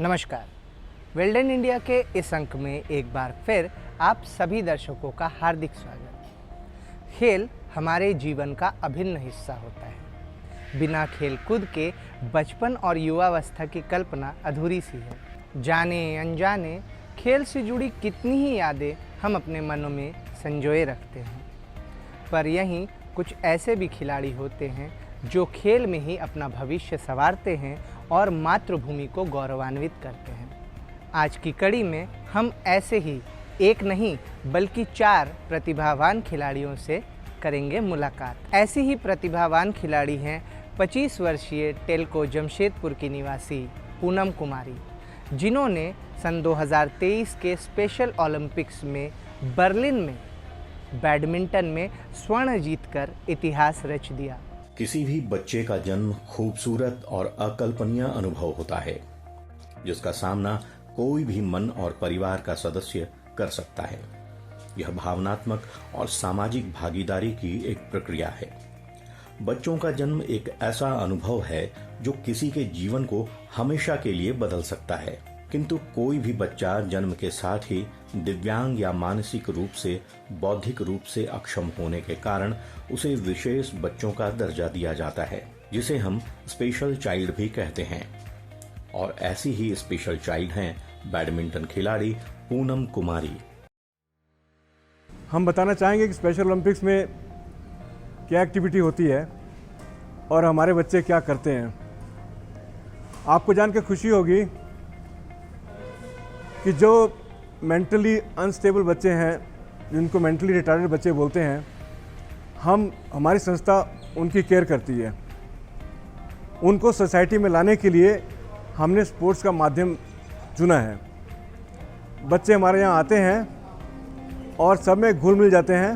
नमस्कार। Well done India के इस अंक में एक बार फिर आप सभी दर्शकों का हार्दिक स्वागत। खेल हमारे जीवन का अभिन्न हिस्सा होता है। बिना खेल कूद के बचपन और युवावस्था की कल्पना अधूरी सी है। जाने अनजाने खेल से जुड़ी कितनी ही यादें हम अपने मनों में संजोए रखते हैं, पर यहीं कुछ ऐसे भी खिलाड़ी होते हैं जो खेल में ही अपना भविष्य संवारते हैं और मातृभूमि को गौरवान्वित करते हैं। आज की कड़ी में हम ऐसे ही एक नहीं बल्कि 4 प्रतिभावान खिलाड़ियों से करेंगे मुलाकात। ऐसी ही प्रतिभावान खिलाड़ी हैं 25 वर्षीय टेल्को जमशेदपुर की निवासी पूनम कुमारी, जिन्होंने सन 2023 के स्पेशल ओलंपिक्स में बर्लिन में बैडमिंटन में स्वर्ण जीतकर इतिहास रच दिया। किसी भी बच्चे का जन्म खूबसूरत और अकल्पनीय अनुभव होता है, जिसका सामना कोई भी मन और परिवार का सदस्य कर सकता है। यह भावनात्मक और सामाजिक भागीदारी की एक प्रक्रिया है। बच्चों का जन्म एक ऐसा अनुभव है जो किसी के जीवन को हमेशा के लिए बदल सकता है, किंतु कोई भी बच्चा जन्म के साथ ही दिव्यांग या मानसिक रूप से, बौद्धिक रूप से अक्षम होने के कारण उसे विशेष बच्चों का दर्जा दिया जाता है, जिसे हम स्पेशल चाइल्ड भी कहते हैं। और ऐसी ही स्पेशल चाइल्ड हैं बैडमिंटन खिलाड़ी पूनम कुमारी। हम बताना चाहेंगे कि स्पेशल ओलंपिक्स में क्या एक्टिविटी होती है और हमारे बच्चे क्या करते हैं। आपको जान के खुशी होगी कि जो मेंटली अनस्टेबल बच्चे हैं, जिनको मेंटली रिटार्डेड बच्चे बोलते हैं, हमारी संस्था उनकी केयर करती है। उनको सोसाइटी में लाने के लिए हमने स्पोर्ट्स का माध्यम चुना है। बच्चे हमारे यहाँ आते हैं और सब में घुल मिल जाते हैं,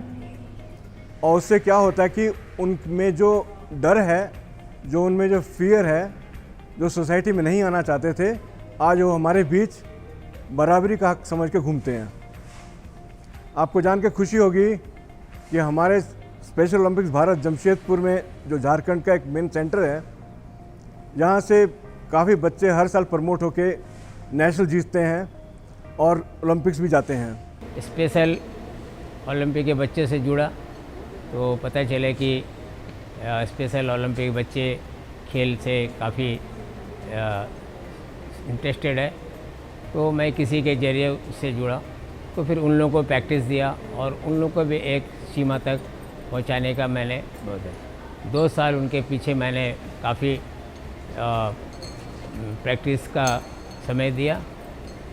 और उससे क्या होता है कि उनमें जो डर है, जो उनमें जो फियर है, जो सोसाइटी में नहीं आना चाहते थे, आज वो हमारे बीच बराबरी का हक समझ के घूमते हैं। आपको जान के खुशी होगी कि हमारे स्पेशल ओलंपिक्स भारत जमशेदपुर में, जो झारखंड का एक मेन सेंटर है, यहाँ से काफ़ी बच्चे हर साल प्रमोट होके नेशनल जीतते हैं और ओलंपिक्स भी जाते हैं। स्पेशल ओलंपिक के बच्चे से जुड़ा तो पता चले कि स्पेशल ओलंपिक बच्चे खेल से काफ़ी इंटरेस्टेड है, तो मैं किसी के जरिए उससे जुड़ा, तो फिर उन लोगों को प्रैक्टिस दिया और उन लोगों को भी एक सीमा तक पहुंचाने का मैंने 2 साल उनके पीछे मैंने काफ़ी प्रैक्टिस का समय दिया,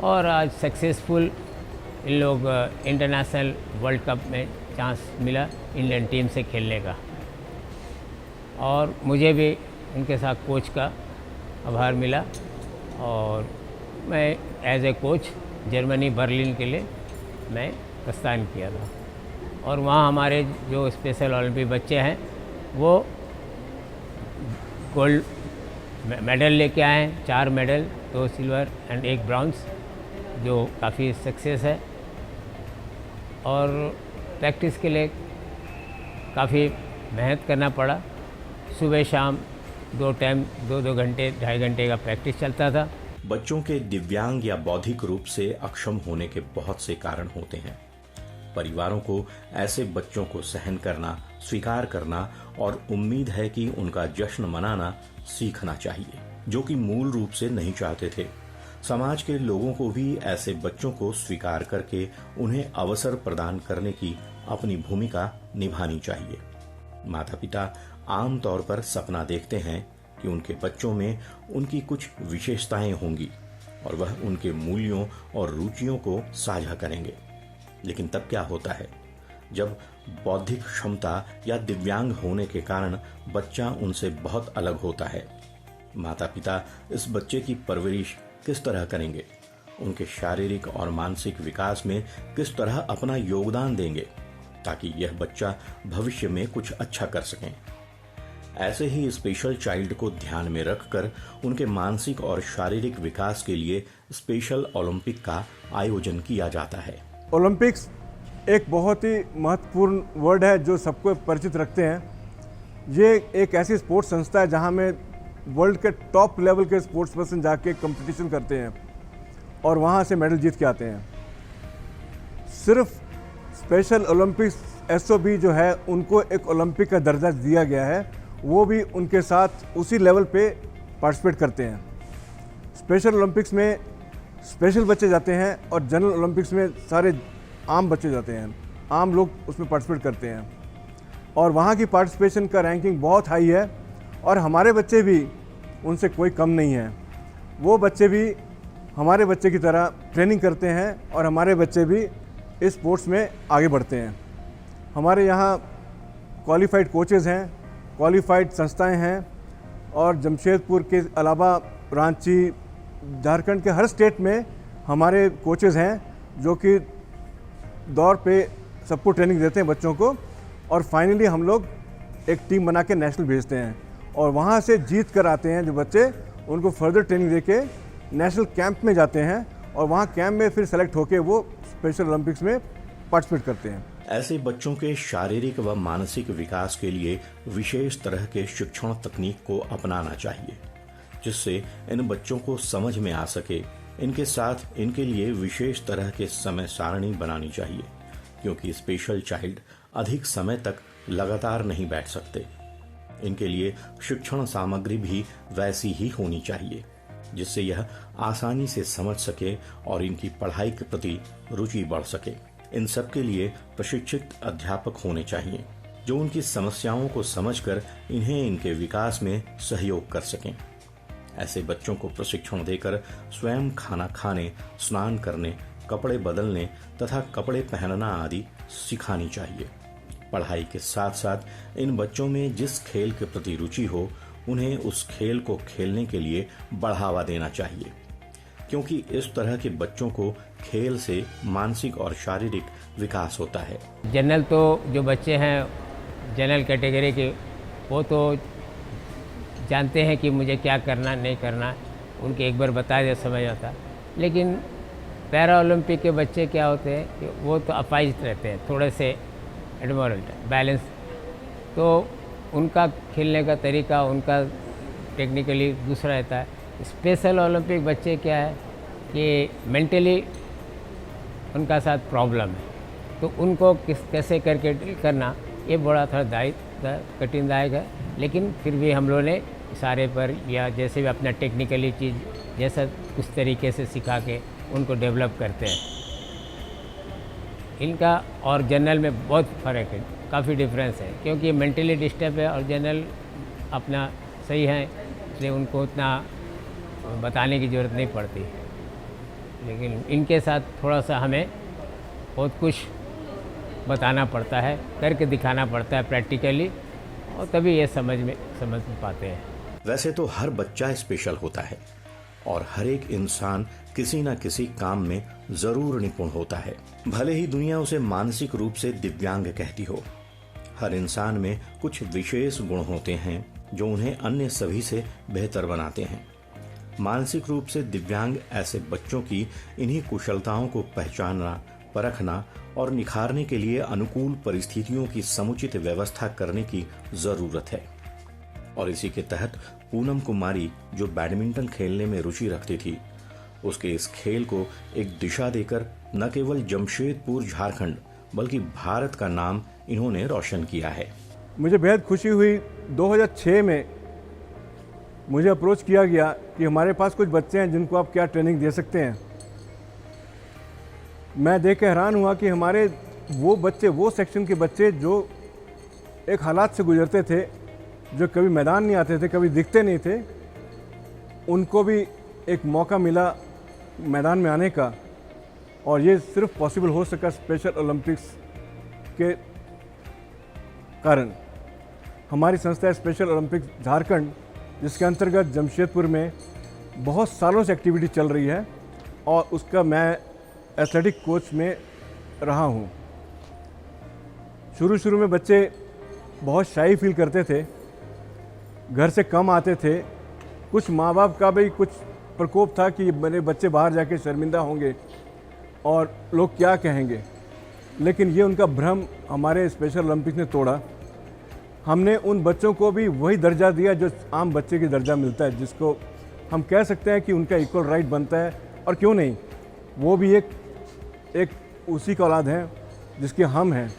और आज सक्सेसफुल इन लोग इंटरनेशनल वर्ल्ड कप में चांस मिला इंडियन टीम से खेलने का, और मुझे भी उनके साथ कोच का आभार मिला, और मैं as a coach Germany Berlin के लिए मैं प्रस्थान किया था। और वहाँ हमारे जो स्पेशल ओलंपिक बच्चे हैं वो गोल्ड मेडल लेके आए हैं, 4 मेडल, 2 सिल्वर एंड 1 ब्रॉन्ज, जो काफ़ी सक्सेस है। और प्रैक्टिस के लिए काफ़ी मेहनत करना पड़ा। सुबह शाम 2 टाइम 2-2 घंटे 2.5 घंटे का प्रैक्टिस चलता था। बच्चों के दिव्यांग या बौद्धिक रूप से अक्षम होने के बहुत से कारण होते हैं। परिवारों को ऐसे बच्चों को सहन करना, स्वीकार करना और उम्मीद है कि उनका जश्न मनाना सीखना चाहिए, जो कि मूल रूप से नहीं चाहते थे। समाज के लोगों को भी ऐसे बच्चों को स्वीकार करके उन्हें अवसर प्रदान करने की अपनी भूमिका निभानी चाहिए। माता पिता आमतौर पर सपना देखते हैं कि उनके बच्चों में उनकी कुछ विशेषताएं होंगी और वह उनके मूल्यों और रुचियों को साझा करेंगे। लेकिन तब क्या होता है जब बौद्धिक क्षमता या दिव्यांग होने के कारण बच्चा उनसे बहुत अलग होता है? माता पिता इस बच्चे की परवरिश किस तरह करेंगे? उनके शारीरिक और मानसिक विकास में किस तरह अपना योगदान देंगे ताकि यह बच्चा भविष्य में कुछ अच्छा कर सकें? ऐसे ही स्पेशल चाइल्ड को ध्यान में रखकर उनके मानसिक और शारीरिक विकास के लिए स्पेशल ओलंपिक का आयोजन किया जाता है। ओलंपिक्स एक बहुत ही महत्वपूर्ण वर्ड है जो सबको परिचित रखते हैं। ये एक ऐसी स्पोर्ट्स संस्था है जहां में वर्ल्ड के टॉप लेवल के स्पोर्ट्स पर्सन जाके कंपटीशन करते हैं। और वहाँ से मेडल जीत के आते हैं। सिर्फ स्पेशल ओलंपिक्स एसओबी जो है उनको एक ओलंपिक का दर्जा दिया गया है, वो भी उनके साथ उसी लेवल पे पार्टिसिपेट करते हैं। स्पेशल ओलंपिक्स में स्पेशल बच्चे जाते हैं और जनरल ओलंपिक्स में सारे आम बच्चे जाते हैं, आम लोग उसमें पार्टिसिपेट करते हैं और वहाँ की पार्टिसिपेशन का रैंकिंग बहुत हाई है और हमारे बच्चे भी उनसे कोई कम नहीं है। वो बच्चे भी हमारे बच्चे की तरह ट्रेनिंग करते हैं और हमारे बच्चे भी इस स्पोर्ट्स में आगे बढ़ते हैं। हमारे यहाँ क्वालिफाइड कोचेज़ हैं, क्वालिफाइड संस्थाएं हैं और जमशेदपुर के अलावा रांची, झारखंड के हर स्टेट में हमारे कोचेज़ हैं जो कि दौर पे सबको ट्रेनिंग देते हैं बच्चों को और फाइनली हम लोग एक टीम बना के नेशनल भेजते हैं और वहाँ से जीत कर आते हैं जो बच्चे, उनको फर्दर ट्रेनिंग देके नेशनल कैंप में जाते हैं और वहाँ कैंप में फिर सेलेक्ट होके वो स्पेशल ओलंपिक्स में पार्टिसिपेट करते हैं। ऐसे बच्चों के शारीरिक व मानसिक विकास के लिए विशेष तरह के शिक्षण तकनीक को अपनाना चाहिए, जिससे इन बच्चों को समझ में आ सके। इनके साथ इनके लिए विशेष तरह के समय सारणी बनानी चाहिए, क्योंकि स्पेशल चाइल्ड अधिक समय तक लगातार नहीं बैठ सकते। इनके लिए शिक्षण सामग्री भी वैसी ही होनी चाहिए, जिससे यह आसानी से समझ सके और इनकी पढ़ाई के प्रति रुचि बढ़ सके। इन सब के लिए प्रशिक्षित अध्यापक होने चाहिए, जो उनकी समस्याओं को समझकर इन्हें इनके विकास में सहयोग कर सकें। ऐसे बच्चों को प्रशिक्षण देकर स्वयं खाना खाने, स्नान करने, कपड़े बदलने तथा कपड़े पहनना आदि सिखानी चाहिए। पढ़ाई के साथ साथ इन बच्चों में जिस खेल के प्रति रुचि हो, उन्हें उस खेल को खेलने के लिए बढ़ावा देना चाहिए, क्योंकि इस तरह के बच्चों को खेल से मानसिक और शारीरिक विकास होता है। जनरल तो जो बच्चे हैं जनरल कैटेगरी के, वो तो जानते हैं कि मुझे क्या करना नहीं करना, उनके एक बार बता दिया समझ आता। लेकिन पैरा ओलंपिक के बच्चे क्या होते हैं कि वो तो अपाहिज रहते हैं, थोड़े से एडमोरल बैलेंस, तो उनका खेलने का तरीका उनका टेक्निकली दूसरा रहता है। स्पेशल ओलंपिक बच्चे क्या है कि मेंटली उनका साथ प्रॉब्लम है, तो उनको कैसे करके डील करना, ये बड़ा थोड़ा कठिनदायक है। लेकिन फिर भी हम लोगों ने इशारे पर या जैसे भी अपना टेक्निकली चीज़ जैसा उस तरीके से सिखा के उनको डेवलप करते हैं। इनका और जनरल में बहुत फ़र्क है, काफ़ी डिफरेंस है, क्योंकि मेंटली डिस्टर्ब है और जनरल अपना सही है, इसलिए उनको उतना बताने की ज़रूरत नहीं पड़ती। लेकिन इनके साथ थोड़ा सा हमें बहुत कुछ बताना पड़ता है, करके दिखाना पड़ता है प्रैक्टिकली, और तभी ये समझ पाते हैं। वैसे तो हर बच्चा स्पेशल होता है और हर एक इंसान किसी न किसी काम में जरूर निपुण होता है, भले ही दुनिया उसे मानसिक रूप से दिव्यांग कहती हो। हर इंसान में कुछ विशेष गुण होते हैं जो उन्हें अन्य सभी से बेहतर बनाते हैं। मानसिक रूप से दिव्यांग ऐसे बच्चों की इन्हीं कुशलताओं को पहचानना, परखना और निखारने के लिए अनुकूल परिस्थितियों की समुचित व्यवस्था करने की जरूरत है। और इसी के तहत पूनम कुमारी, जो बैडमिंटन खेलने में रुचि रखती थी, उसके इस खेल को एक दिशा देकर न केवल जमशेदपुर झारखंड बल्कि भारत का नाम इन्होंने रोशन किया है। मुझे बेहद खुशी हुई 2006 में मुझे अप्रोच किया गया कि हमारे पास कुछ बच्चे हैं जिनको आप क्या ट्रेनिंग दे सकते हैं। मैं देख के हैरान हुआ कि हमारे वो बच्चे, वो सेक्शन के बच्चे जो एक हालात से गुजरते थे, जो कभी मैदान नहीं आते थे, कभी दिखते नहीं थे, उनको भी एक मौका मिला मैदान में आने का। और ये सिर्फ पॉसिबल हो सका स्पेशल ओलंपिक्स के कारण। हमारी संस्था स्पेशल ओलंपिक्स झारखंड, जिसके अंतर्गत जमशेदपुर में बहुत सालों से एक्टिविटी चल रही है और उसका मैं एथलेटिक कोच में रहा हूँ। शुरू में बच्चे बहुत शाई फील करते थे, घर से कम आते थे। कुछ माँ बाप का भी कुछ प्रकोप था कि मेरे बच्चे बाहर जाके शर्मिंदा होंगे और लोग क्या कहेंगे, लेकिन ये उनका भ्रम हमारे स्पेशल ओलंपिक्स ने तोड़ा। हमने उन बच्चों को भी वही दर्जा दिया जो आम बच्चे की दर्जा मिलता है, जिसको हम कह सकते हैं कि उनका इक्वल राइट बनता है। और क्यों नहीं, वो भी एक उसी का औलाद है जिसके हम हैं,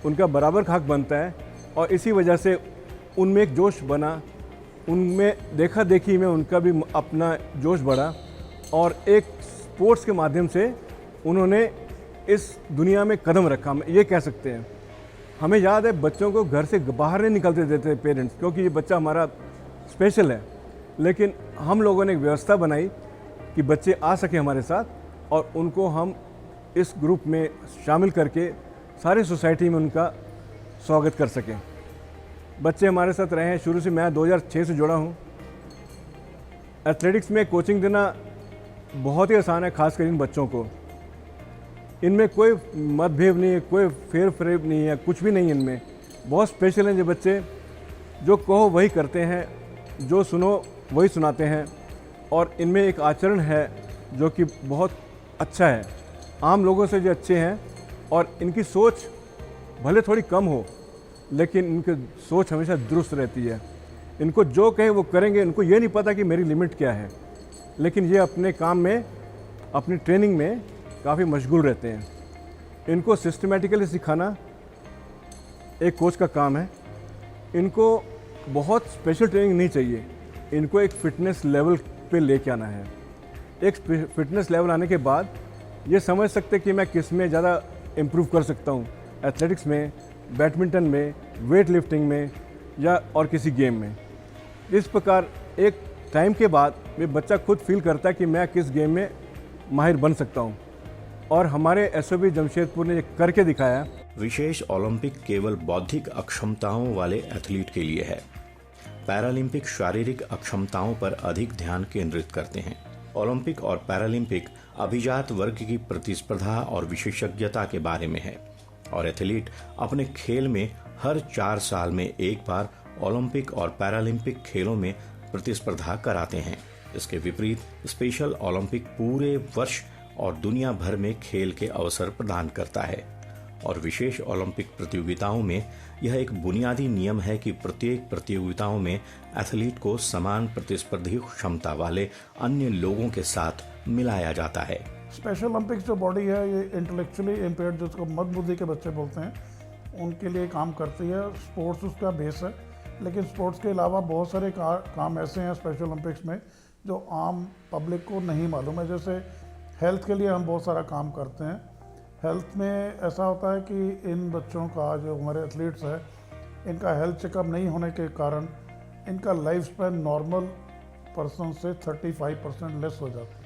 उनका बराबर हक बनता है। और इसी वजह से उनमें एक जोश बना, उनमें देखा देखी में उनका भी अपना जोश बढ़ा और एक स्पोर्ट्स के माध्यम से उन्होंने इस दुनिया में कदम रखा, हम ये कह सकते हैं। हमें याद है बच्चों को घर से बाहर नहीं निकलते देते पेरेंट्स, क्योंकि ये बच्चा हमारा स्पेशल है, लेकिन हम लोगों ने एक व्यवस्था बनाई कि बच्चे आ सके हमारे साथ और उनको हम इस ग्रुप में शामिल करके सारी सोसाइटी में उनका स्वागत कर सकें। बच्चे हमारे साथ रहे हैं शुरू से। मैं 2006 से जुड़ा हूँ। एथलेटिक्स में कोचिंग देना बहुत ही आसान है, खासकर इन बच्चों को। इनमें कोई मतभेद नहीं है, कोई फेर फरेब नहीं है, कुछ भी नहीं है इनमें। बहुत स्पेशल हैं ये बच्चे, जो कहो वही करते हैं, जो सुनो वही सुनाते हैं। और इनमें एक आचरण है जो कि बहुत अच्छा है, आम लोगों से जो अच्छे हैं। और इनकी सोच भले थोड़ी कम हो, लेकिन इनकी सोच हमेशा दुरुस्त रहती है। इनको जो कहे वो करेंगे। इनको ये नहीं पता कि मेरी लिमिट क्या है, लेकिन ये अपने काम में, अपनी ट्रेनिंग में काफ़ी मशगूल रहते हैं। इनको सिस्टमेटिकली सिखाना एक कोच का काम है। इनको बहुत स्पेशल ट्रेनिंग नहीं चाहिए, इनको एक फ़िटनेस लेवल पे लेके आना है। एक फ़िटनेस लेवल आने के बाद ये समझ सकते कि मैं किस में ज़्यादा इम्प्रूव कर सकता हूँ, एथलेटिक्स में, बैडमिंटन में, वेट लिफ्टिंग में या और किसी गेम में। इस प्रकार एक टाइम के बाद ये बच्चा खुद फील करता है कि मैं किस गेम में माहिर बन सकता हूँ। और हमारे एसओबी जमशेदपुर ने ये करके दिखाया। विशेष ओलंपिक केवल बौद्धिक अक्षमताओं वाले एथलीट के लिए है। पैरालंपिक शारीरिक अक्षमताओं पर अधिक ध्यान केंद्रित करते हैं। ओलंपिक और पैरालंपिक अभिजात वर्ग की प्रतिस्पर्धा और विशेषज्ञता के बारे में है और एथलीट अपने खेल में हर 4 साल में एक बार ओलंपिक और पैरालंपिक खेलों में प्रतिस्पर्धा कराते हैं। इसके विपरीत स्पेशल ओलंपिक पूरे वर्ष और दुनिया भर में खेल के अवसर प्रदान करता है और विशेष ओलंपिक प्रतियोगिताओं में यह एक बुनियादी नियम है कि प्रत्येक प्रतियोगिताओं में एथलीट को समान प्रतिस्पर्धी क्षमता वाले अन्य लोगों के साथ मिलाया जाता है। स्पेशल ओलंपिक्स जो बॉडी है ये इंटेलेक्चुअली इम्पेयर्ड, जिसको मद बुद्धि के बच्चे बोलते हैं, उनके लिए काम करती है। स्पोर्ट्स उसका बेस है, लेकिन स्पोर्ट्स के अलावा बहुत सारे काम ऐसे हैं स्पेशल ओलंपिक्स में जो आम पब्लिक को नहीं मालूम है। जैसे हेल्थ के लिए हम बहुत सारा काम करते हैं। हेल्थ में ऐसा होता है कि इन बच्चों का, जो हमारे एथलीट्स हैं, इनका हेल्थ चेकअप नहीं होने के कारण इनका लाइफ स्पैन नॉर्मल पर्सन से 35% लेस हो जाता है।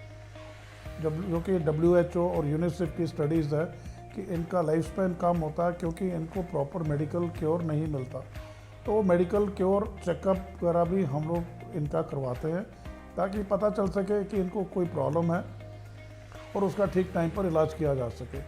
जो कि WHO और यूनिसेफ की स्टडीज़ है कि इनका लाइफ स्पैन कम होता है क्योंकि इनको प्रॉपर मेडिकल क्योर नहीं मिलता। तो मेडिकल क्योर चेकअप वगैरह भी हम लोग इनका करवाते हैं ताकि पता चल सके कि इनको कोई प्रॉब्लम है और उसका ठीक टाइम पर इलाज किया जा सके।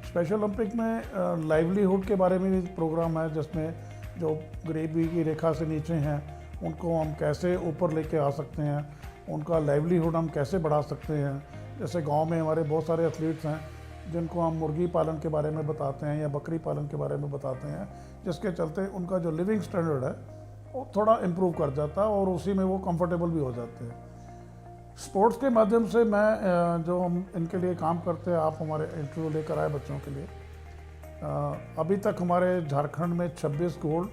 स्पेशल ओलंपिक में लाइवलीहुड के बारे में भी प्रोग्राम है, जिसमें जो गरीबी की रेखा से नीचे हैं उनको हम कैसे ऊपर लेके आ सकते हैं, उनका लाइवलीहुड हम कैसे बढ़ा सकते हैं। जैसे गांव में हमारे बहुत सारे एथलीट्स हैं जिनको हम मुर्गी पालन के बारे में बताते हैं या बकरी पालन के बारे में बताते हैं, जिसके चलते उनका जो लिविंग स्टैंडर्ड है वो थोड़ा इम्प्रूव कर जाता है और उसी में वो कंफर्टेबल भी हो जाते हैं। स्पोर्ट्स के माध्यम से मैं जो हम इनके लिए काम करते हैं, आप हमारे इंटरव्यू लेकर आए बच्चों के लिए, अभी तक हमारे झारखंड में 26 gold,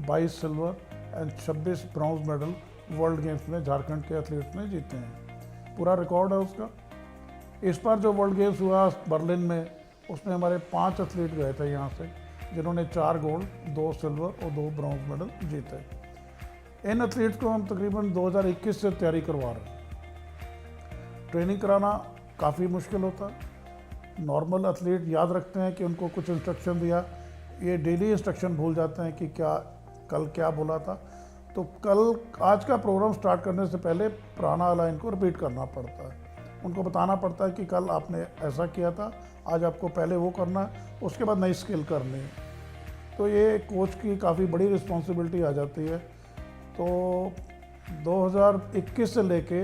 22 silver and 26 bronze medal world games में झारखंड के एथलीट्स ने जीते हैं। पूरा रिकॉर्ड है उसका। इस बार जो वर्ल्ड गेम्स हुआ बर्लिन में, उसमें हमारे 5 एथलीट गए थे यहाँ से, जिन्होंने 4 गोल्ड, 2 सिल्वर और 2 ब्रॉन्ज मेडल जीते। इन एथलीट्स को हम तकरीबन 2021 से तैयारी करवा रहे हैं। ट्रेनिंग कराना काफ़ी मुश्किल होता है। नॉर्मल एथलीट याद रखते हैं कि उनको कुछ इंस्ट्रक्शन दिया, ये डेली इंस्ट्रक्शन भूल जाते हैं कि कल क्या बोला था। तो आज का प्रोग्राम स्टार्ट करने से पहले पुराना वाला इनको रिपीट करना पड़ता है। उनको बताना पड़ता है कि कल आपने ऐसा किया था, आज आपको पहले वो करना है, उसके बाद नई स्किल करनी है। तो ये कोच की काफ़ी बड़ी रिस्पॉन्सिबिलिटी आ जाती है। तो 2021 से लेके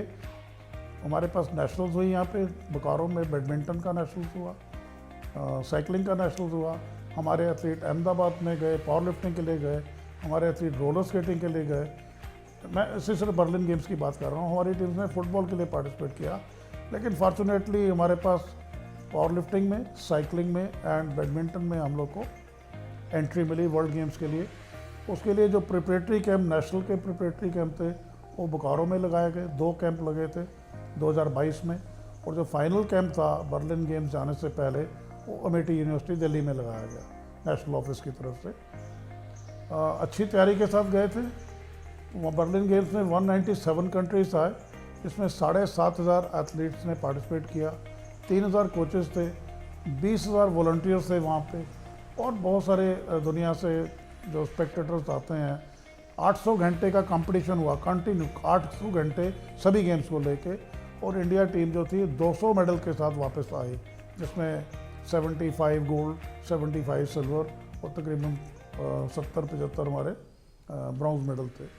हमारे पास नेशनल्स हुई यहाँ पे बोकारो में, बैडमिंटन का नेशनल्स हुआ, साइकिलिंग का नेशनल्स हुआ। हमारे एथलीट अहमदाबाद में गए, पावर लिफ्टिंग के लिए गए, हमारे एथलीट रोलर स्केटिंग के लिए गए। मैं सिर्फ बर्लिन गेम्स की बात कर रहा हूँ। हमारी टीम ने फुटबॉल के लिए पार्टिसिपेट किया, लेकिन फॉर्चुनेटली हमारे पास पावर लिफ्टिंग में, साइकिलिंग में एंड बैडमिंटन में हम लोग को एंट्री मिली वर्ल्ड गेम्स के लिए। उसके लिए जो प्रिपरेटरी कैंप, नेशनल के प्रिपरेटरी कैंप थे, वो बोकारो में लगाए गए। 2 कैंप लगे थे 2022 में, और जो फाइनल कैंप था बर्लिन गेम्स जाने से पहले, वो अमेठी यूनिवर्सिटी दिल्ली में लगाया गया नेशनल ऑफिस की तरफ से। अच्छी तैयारी के साथ गए थे। बर्लिन गेम्स में 197 कंट्रीज आए, जिसमें 7,500 एथलीट्स ने पार्टिसिपेट किया। 3,000 कोचेस थे, 20,000 वॉलंटियर्स थे वहाँ पे, और बहुत सारे दुनिया से जो स्पेक्टेटर्स आते हैं। 800 घंटे का कंपटीशन हुआ कंटिन्यू, 800 घंटे सभी गेम्स को लेके, और इंडिया टीम जो थी 200 मेडल के साथ वापस आई, जिसमें 75 गोल्ड, 75 सिल्वर और तकरीबन 70-75 हमारे ब्रॉन्ज मेडल थे।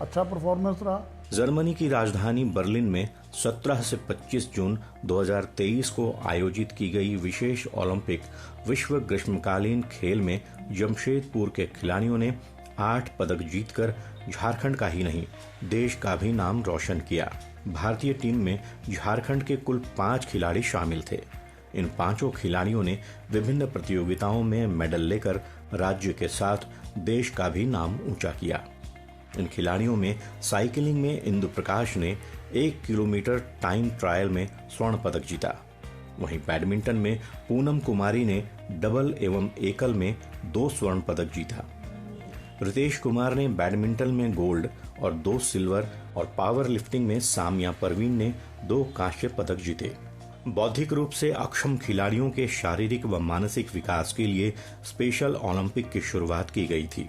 अच्छा परफॉर्मेंस रहा। जर्मनी की राजधानी बर्लिन में 17 से 25 जून 2023 को आयोजित की गई विशेष ओलंपिक विश्व ग्रीष्मकालीन खेल में जमशेदपुर के खिलाड़ियों ने 8 पदक जीतकर झारखंड का ही नहीं, देश का भी नाम रोशन किया। भारतीय टीम में झारखंड के कुल 5 खिलाड़ी शामिल थे। इन 5 खिलाड़ियों ने विभिन्न प्रतियोगिताओं में मेडल लेकर राज्य के साथ देश का भी नाम ऊंचा किया। इन खिलाड़ियों में साइकिलिंग में इंदु प्रकाश ने 1 किलोमीटर टाइम ट्रायल में स्वर्ण पदक जीता। वहीं बैडमिंटन में पूनम कुमारी ने डबल एवं एकल में 2 स्वर्ण पदक जीता। रितेश कुमार ने बैडमिंटन में गोल्ड और 2 सिल्वर, और पावर लिफ्टिंग में सामिया परवीन ने 2 कांस्य पदक जीते। बौद्धिक रूप से अक्षम खिलाड़ियों के शारीरिक व मानसिक विकास के लिए स्पेशल ओलंपिक की शुरुआत की गई थी,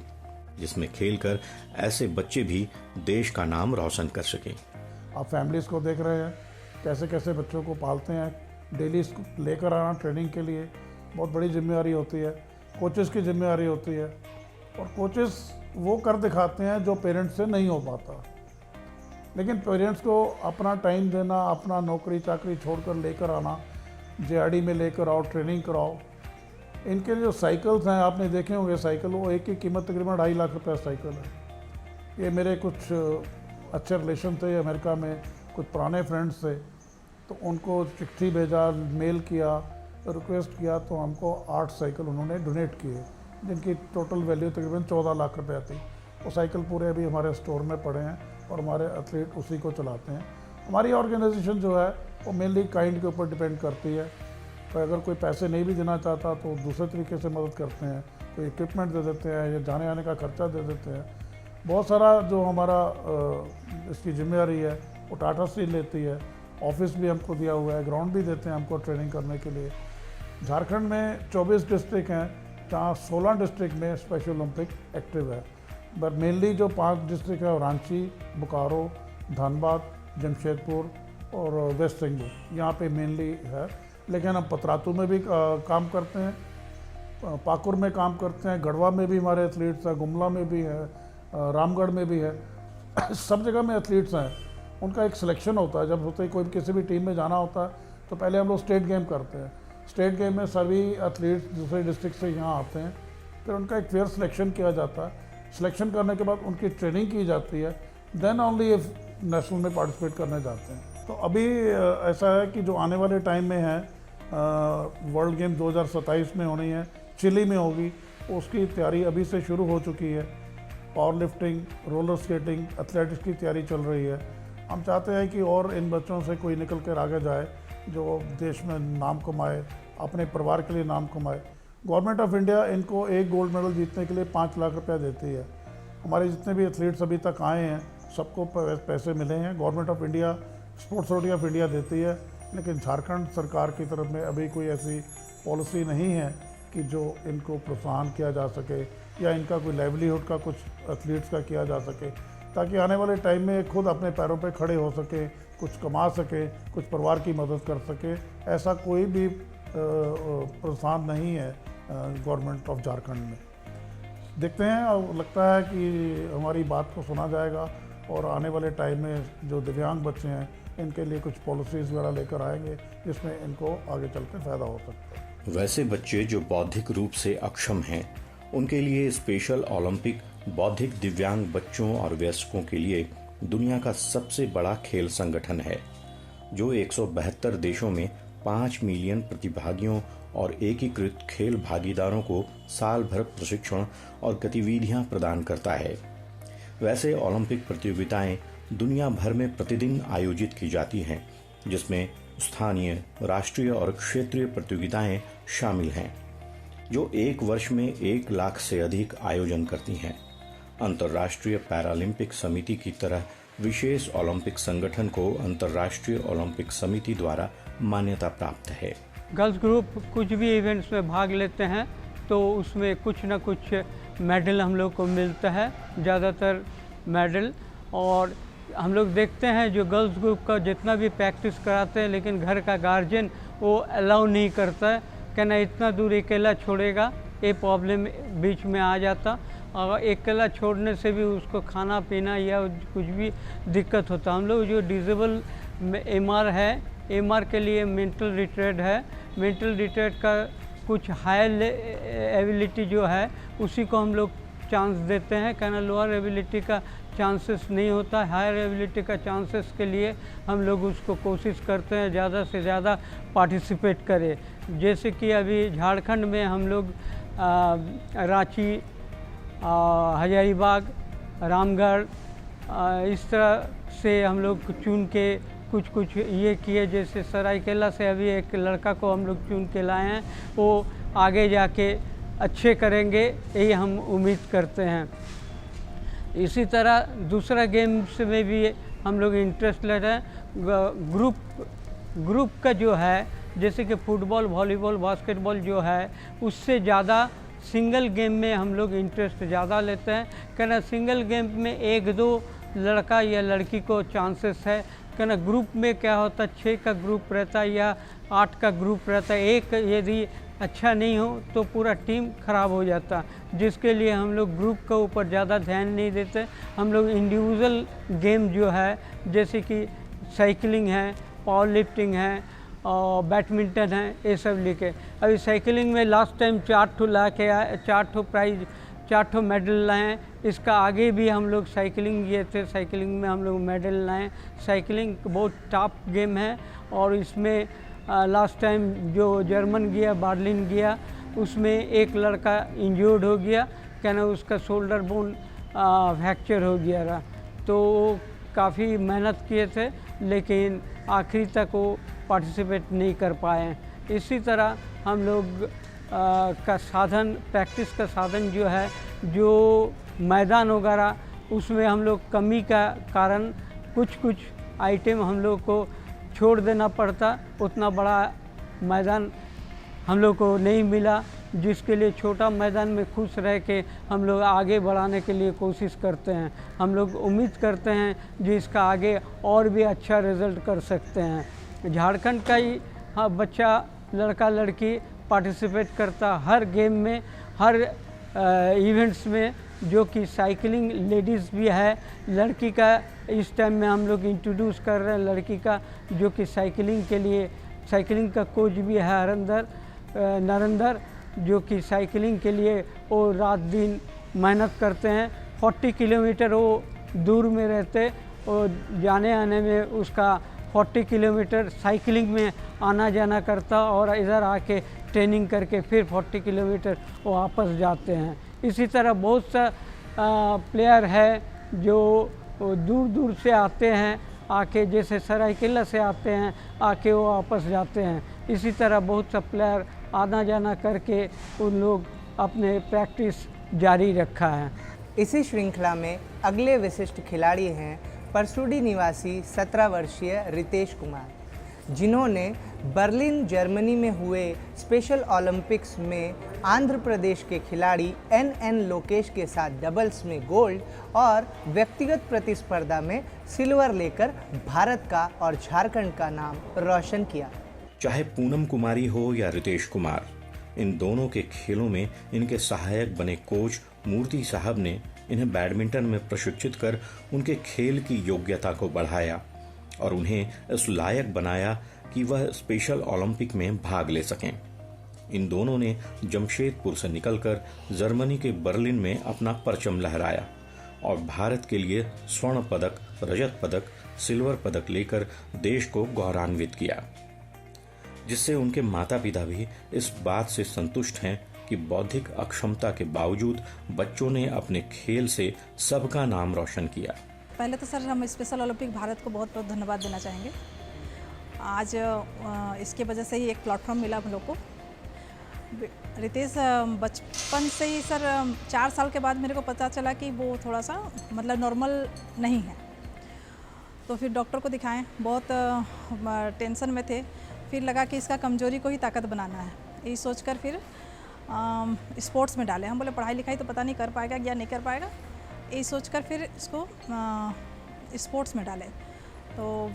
जिसमें खेलकर ऐसे बच्चे भी देश का नाम रोशन कर सकें। आप फैमिलीज़ को देख रहे हैं कैसे कैसे बच्चों को पालते हैं, डेली लेकर आना ट्रेनिंग के लिए बहुत बड़ी जिम्मेदारी होती है। कोचेस की जिम्मेदारी होती है, और कोचेस वो कर दिखाते हैं जो पेरेंट्स से नहीं हो पाता। लेकिन पेरेंट्स को अपना टाइम देना, अपना नौकरी चाकरी छोड़कर लेकर आना, जेआरडी में लेकर आओ, ट्रेनिंग कराओ। इनके जो साइकिल्स हैं, आपने देखे होंगे साइकिल, वो एक की कीमत तकरीबन 2.5 लाख रुपये साइकिल है। ये मेरे कुछ अच्छे रिलेशन थे अमेरिका में, कुछ पुराने फ्रेंड्स थे, तो उनको चिट्ठी भेजा, मेल किया, रिक्वेस्ट किया, तो हमको 8 साइकिल उन्होंने डोनेट किए, जिनकी टोटल वैल्यू तकरीबन 14 लाख रुपये थी। वो साइकिल पूरे अभी हमारे स्टोर में पड़े हैं, और हमारे एथलीट उसी को चलाते हैं। हमारी ऑर्गेनाइजेशन जो है वो मेनली काइंड के ऊपर डिपेंड करती है। तो अगर कोई पैसे नहीं भी देना चाहता तो दूसरे तरीके से मदद करते हैं, कोई इक्विपमेंट दे देते हैं, या जाने आने का खर्चा दे देते हैं। बहुत सारा जो हमारा इसकी जिम्मेदारी है वो टाटा स्टील लेती है। ऑफिस भी हमको दिया हुआ है, ग्राउंड भी देते हैं हमको ट्रेनिंग करने के लिए। झारखंड में 24 डिस्ट्रिक्ट हैं, जहाँ 16 डिस्ट्रिक्ट में स्पेशल ओलंपिक एक्टिव है। बट मेनली जो 5 डिस्ट्रिक्ट है, रांची, बोकारो, धनबाद, जमशेदपुर और वेस्ट सिंगू, यहाँ पे मेनली है। लेकिन हम पतरातू में भी काम करते हैं, पाकुर में काम करते हैं, गढ़वा में भी हमारे एथलीट्स हैं, गुमला में भी है, रामगढ़ में भी है। सब जगह में एथलीट्स हैं। उनका एक सिलेक्शन होता है, जब होते ही कोई किसी भी टीम में जाना होता है तो पहले हम लोग स्टेट गेम करते हैं। स्टेट गेम में सभी एथलीट्स दूसरे डिस्ट्रिक्ट से यहाँ आते हैं, फिर उनका एक फेयर सिलेक्शन किया जाता है। सिलेक्शन करने के बाद उनकी ट्रेनिंग की जाती है, देन ओनली इफ नेशनल में पार्टिसिपेट करने जाते हैं। तो अभी ऐसा है कि जो आने वाले टाइम में है, वर्ल्ड गेम 2027 में होनी है, चिली में होगी, उसकी तैयारी अभी से शुरू हो चुकी है। Power lifting, roller skating, athletics की तैयारी चल रही है। हम चाहते हैं कि और इन बच्चों से कोई निकल कर आगे जाए, जो देश में नाम कमाए, अपने परिवार के लिए नाम कमाए। गवर्नमेंट ऑफ इंडिया इनको एक गोल्ड मेडल जीतने के लिए 5 लाख रुपया देती है। हमारे जितने भी एथलीट्स अभी तक आए हैं सबको पैसे मिले हैं। Government of India, sports authority of India देती है, लेकिन झारखंड सरकार की तरफ में अभी कोई ऐसी पॉलिसी नहीं है कि जो इनको प्रोत्साहन किया जा सके, या इनका कोई लाइवलीहुड का कुछ एथलीट्स का किया जा सके, ताकि आने वाले टाइम में खुद अपने पैरों पे खड़े हो सके, कुछ कमा सके, कुछ परिवार की मदद कर सके। ऐसा कोई भी प्रोत्साहन नहीं है गवर्नमेंट ऑफ झारखंड में। देखते हैं, और लगता है कि हमारी बात को सुना जाएगा, और आने वाले टाइम में जो दिव्यांग बच्चे हैं इनके लिए कुछ पॉलिसीज़ वगैरह लेकर आएंगे, जिसमें इनको आगे चलकर फ़ायदा हो सकता है। वैसे बच्चे जो बौद्धिक रूप से अक्षम हैं, उनके लिए स्पेशल ओलंपिक बौद्धिक दिव्यांग बच्चों और वयस्कों के लिए दुनिया का सबसे बड़ा खेल संगठन है। जो 172 देशों में 5 मिलियन प्रतिभागियों और एकीकृत खेल भागीदारों को साल भर प्रशिक्षण और गतिविधियां प्रदान करता है। वैसे ओलंपिक प्रतियोगिताएं दुनिया भर में प्रतिदिन आयोजित की जाती हैं, जिसमें स्थानीय, राष्ट्रीय और क्षेत्रीय प्रतियोगिताएं शामिल हैं, जो एक वर्ष में 1 लाख से अधिक आयोजन करती हैं। अंतर्राष्ट्रीय पैरालंपिक समिति की तरह विशेष ओलंपिक संगठन को अंतर्राष्ट्रीय ओलंपिक समिति द्वारा मान्यता प्राप्त है। गर्ल्स ग्रुप कुछ भी इवेंट्स में भाग लेते हैं तो उसमें कुछ न कुछ मेडल हम लोग को मिलता है, ज़्यादातर मेडल। और हम लोग देखते हैं जो गर्ल्स ग्रुप का जितना भी प्रैक्टिस कराते हैं, लेकिन घर का गार्जियन वो अलाउ नहीं करता है, कहना इतना दूर अकेला छोड़ेगा, ये प्रॉब्लम बीच में आ जाता। और अकेला छोड़ने से भी उसको खाना पीना या कुछ भी दिक्कत होता। हम लोग जो डिसेबल एमआर है, एमआर के लिए मेंटल रिटायर्ड है, मेंटल रिटायर्ड का कुछ हायर एबिलिटी जो है उसी को हम लोग चांस देते हैं, कहना लोअर एबिलिटी का चांसेस नहीं होता। हायर एबिलिटी का चांसेस के लिए हम लोग उसको कोशिश करते हैं ज़्यादा से ज़्यादा पार्टिसिपेट करे। जैसे कि अभी झारखंड में हम लोग रांची, हजारीबाग, रामगढ़, इस तरह से हम लोग चुन के कुछ ये किए। जैसे सरायकेला से अभी एक लड़का को हम लोग चुन के लाए हैं, वो आगे जाके अच्छे करेंगे, यही हम उम्मीद करते हैं। इसी तरह दूसरा गेम्स में भी हम लोग इंटरेस्ट ले रहे हैं। ग्रुप का जो है, जैसे कि फुटबॉल, वॉलीबॉल, बास्केटबॉल जो है, उससे ज़्यादा सिंगल गेम में हम लोग इंटरेस्ट ज़्यादा लेते हैं। कहना सिंगल गेम में 1-2 लड़का या लड़की को चांसेस है। कहना ग्रुप में क्या होता है, 6 का ग्रुप रहता है या 8 का ग्रुप रहता है, एक यदि अच्छा नहीं हो तो पूरा टीम खराब हो जाता, जिसके लिए हम लोग ग्रुप के ऊपर ज़्यादा ध्यान नहीं देते। हम लोग इंडिविजुअल गेम जो है, जैसे कि साइकिलिंग है, पावर लिफ्टिंग है और बैडमिंटन है, ये सब लेके। अभी साइकिलिंग में लास्ट टाइम 4 ठो ला के आए, 4 ठो प्राइज, 4 ठो मेडल लाए। इसका आगे भी हम लोग साइकिलिंग किए थे, साइकिलिंग में हम लोग मेडल लाए। साइकिलिंग बहुत टफ गेम है और इसमें लास्ट टाइम जो जर्मन गया, बर्लिन गया, उसमें एक लड़का इंजर्ड हो गया, कहना उसका शोल्डर बोन फ्रैक्चर हो गया रहा। तो काफ़ी मेहनत किए थे, लेकिन आखिरी तक वो पार्टिसिपेट नहीं कर पाए। इसी तरह हम लोग का साधन, प्रैक्टिस का साधन जो है, जो मैदान वगैरह, उसमें हम लोग कमी का कारण कुछ आइटम हम लोग को छोड़ देना पड़ता। उतना बड़ा मैदान हम लोग को नहीं मिला, जिसके लिए छोटा मैदान में खुश रह के हम लोग आगे बढ़ाने के लिए कोशिश करते हैं। हम लोग उम्मीद करते हैं जिसका आगे और भी अच्छा रिजल्ट कर सकते हैं। झारखंड का ही बच्चा, लड़का लड़की पार्टिसिपेट करता हर गेम में, हर इवेंट्स में, जो कि साइकिलिंग लेडीज़ भी है। लड़की का इस टाइम में हम लोग इंट्रोड्यूस कर रहे हैं, लड़की का, जो कि साइकिलिंग के लिए, साइकिलिंग का कोच भी है नरेंद्र, जो कि साइकिलिंग के लिए वो रात दिन मेहनत करते हैं। 40 किलोमीटर वो दूर में रहते और जाने आने में उसका 40 किलोमीटर साइकिलिंग में आना जाना करता और इधर आके ट्रेनिंग करके फिर 40 किलोमीटर वो वापस जाते हैं। इसी तरह बहुत सा प्लेयर है जो दूर दूर से आते हैं, आके जैसे सरायकेला से आते हैं, आके वो वापस जाते हैं। इसी तरह बहुत सा प्लेयर आना जाना करके उन लोग अपने प्रैक्टिस जारी रखा है। इसी श्रृंखला में अगले विशिष्ट खिलाड़ी हैं परसुडी निवासी 17 वर्षीय रितेश कुमार, जिन्होंने बर्लिन जर्मनी में हुए स्पेशल ओलंपिक्स में आंध्र प्रदेश के खिलाड़ी एन लोकेश के साथ डबल्स में गोल्ड और व्यक्तिगत प्रतिस्पर्धा में सिल्वर लेकर भारत का और झारखंड का नाम रोशन किया। चाहे पूनम कुमारी हो या रितेश कुमार, इन दोनों के खेलों में इनके सहायक बने कोच मूर्ति साहब ने इन्हें बैडमिंटन में प्रशिक्षित कर उनके खेल की योग्यता को बढ़ाया और उन्हें इस लायक बनाया कि वह स्पेशल ओलंपिक में भाग ले सकें। इन दोनों ने जमशेदपुर से निकलकर जर्मनी के बर्लिन में अपना परचम लहराया और भारत के लिए स्वर्ण पदक, रजत पदक सिल्वर पदक लेकर देश को गौरवान्वित किया, जिससे उनके माता पिता भी इस बात से संतुष्ट हैं कि बौद्धिक अक्षमता के बावजूद बच्चों ने अपने खेल से सबका नाम रोशन किया। पहले तो सर हम स्पेशल ओलंपिक भारत को बहुत बहुत धन्यवाद देना चाहेंगे। आज इसके वजह से ही एक प्लेटफॉर्म मिला हम लोग को। रितेश बचपन से ही सर 4 साल के बाद मेरे को पता चला कि वो थोड़ा सा मतलब नॉर्मल नहीं है, तो फिर डॉक्टर को दिखाएं, बहुत टेंशन में थे। फिर लगा कि इसका कमजोरी को ही ताकत बनाना है, यही सोचकर फिर स्पोर्ट्स में डाले। हम बोले पढ़ाई लिखाई तो पता नहीं कर पाएगा या नहीं कर पाएगा, यही सोचकर फिर इसको स्पोर्ट्स में डाले। तो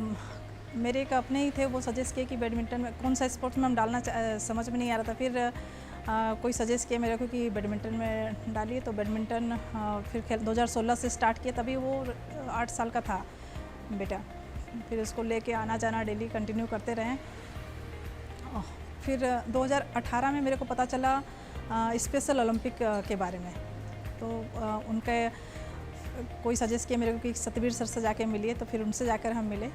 मेरे एक अपने ही थे, वो सजेस्ट किए कि बैडमिंटन में कौन सा स्पोर्ट्स में हम डालना समझ में नहीं आ रहा था। फिर कोई सजेस्ट किया मेरे को कि बैडमिंटन में डालिए, तो बैडमिंटन फिर खेल 2016 से स्टार्ट किया। तभी वो 8 साल का था बेटा। फिर उसको लेके आना जाना डेली कंटिन्यू करते रहे। फिर 2018 में मेरे को पता चला स्पेशल ओलंपिक के बारे में, तो उनके कोई सजेस्ट किया मेरे को कि सतबीर सर से जाके मिलिए। तो फिर उनसे जाकर हम मिले।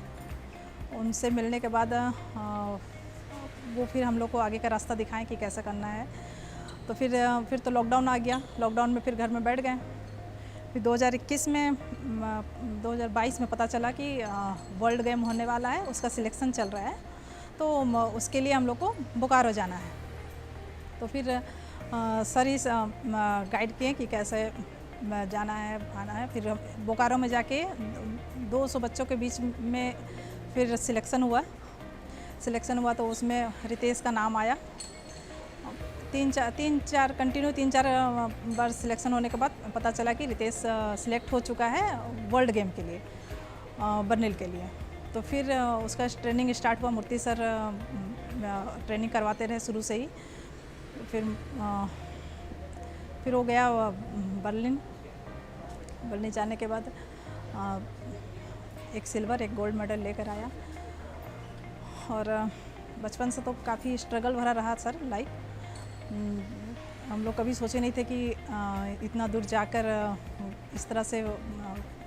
उनसे मिलने के बाद वो फिर हम लोग को आगे का रास्ता दिखाएं कि कैसा करना है। तो फिर तो लॉकडाउन आ गया। लॉकडाउन में फिर घर में बैठ गए। फिर 2021 में 2022 में पता चला कि वर्ल्ड गेम होने वाला है, उसका सिलेक्शन चल रहा है, तो उसके लिए हम लोग को बोकारो जाना है। तो फिर सर ही गाइड किए कि कैसे जाना है आना है। फिर बोकारो में जाके 200 बच्चों के बीच में फिर सिलेक्शन हुआ तो उसमें रितेश का नाम आया। 3-4 कंटिन्यू 3-4 बार सिलेक्शन होने के बाद पता चला कि रितेश सिलेक्ट हो चुका है वर्ल्ड गेम के लिए, बर्निल के लिए। तो फिर उसका ट्रेनिंग स्टार्ट हुआ। मूर्ति सर ट्रेनिंग करवाते रहे शुरू से ही। फिर हो गया बर्लिन जाने के बाद एक सिल्वर एक गोल्ड मेडल लेकर आया। और बचपन से तो काफ़ी स्ट्रगल भरा रहा सर लाइफ। हम लोग कभी सोचे नहीं थे कि इतना दूर जाकर इस तरह से